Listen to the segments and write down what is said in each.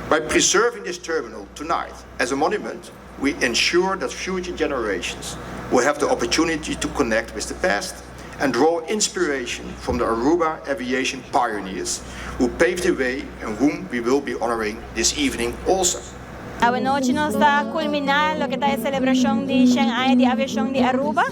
By preserving this terminal tonight as a monument, we ensure that future generations will have the opportunity to connect with the past and draw inspiration from the Aruba aviation pioneers who paved the way and whom we will be honoring this evening also. Esta noche nos está culminar lo que está la celebración de aviación de Aruba.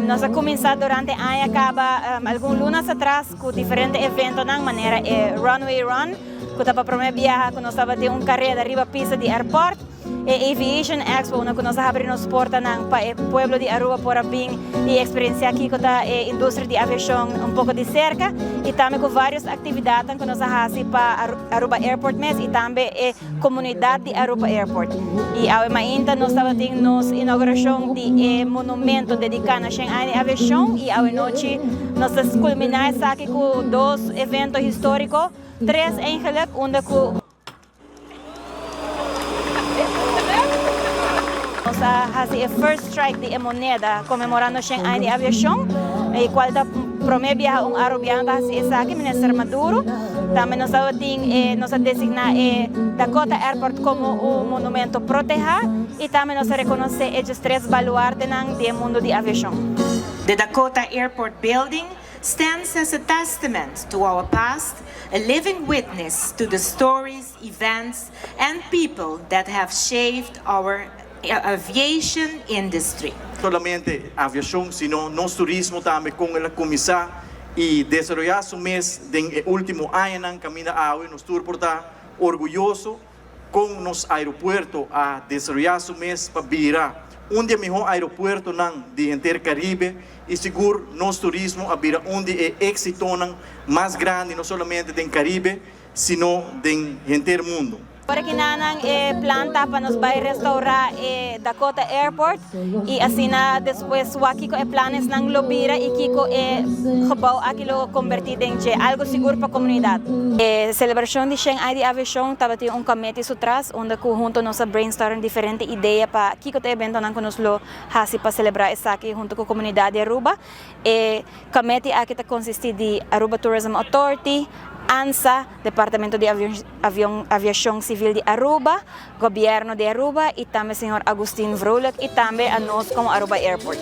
Nos ha comenzado durante el año, acaba algunos lunes atrás con diferentes eventos de manera runway run, que está para promover viaje, que nos estaba de un carrera de arriba pista de airport. Aviation Expo, una que nos abre nos porta para el pueblo de Aruba por abrir y experiencia aquí con la industria de aviación un poco de cerca y también con varias actividades que nos hacen para Aruba Airport Mes y también comunidad de Aruba Airport. Y ahora mañana nos estaba teniendo inauguración de monumento dedicado a aviación y ahora noche nos culminamos aquí con 2 eventos históricos, 3 ángeles, uno con hace el first strike de moneda conmemorando el año de aviación, el cual promueve viaje un aeropuerto hacia esa aquí, Minister Maduro. También nos ha designado Dakota Airport como un monumento protegido y también nos reconoce ellos 3 baluartes del mundo de aviación. The Dakota Airport Building stands as a testament to our past, a living witness to the stories, events, and people that have shaped our aviation industry. Solamente aviación, sino nos turismo también con la comisa y desarrollar su mes del último año camina a hoy nos turporta orgulloso con nos aeropuerto a desarrollar su mes para virar un día mejor aeropuerto de Entre Caribe y seguro nos turismo a virar un día éxito más grande no solamente del Caribe sino del entero mundo. Para que nanan planta para nos va a restaurar Dakota Airport y así después aquí con planes nang lobira y kiko gebouw aquí lo convertir en algo seguro para la comunidad. Celebración de Shanghai de aviación estaba un comité atrás donde junto nos brainstorm diferentes ideas para kiko te evento nang nos lo hace para celebrar esta aquí junto con la comunidad de Aruba. Comité aquí consiste de Aruba Tourism Authority, ANSA, Departamento de Aviación Civil de Aruba, Gobierno de Aruba y también el señor Agustín Vrolijk y también a nos como Aruba Airport.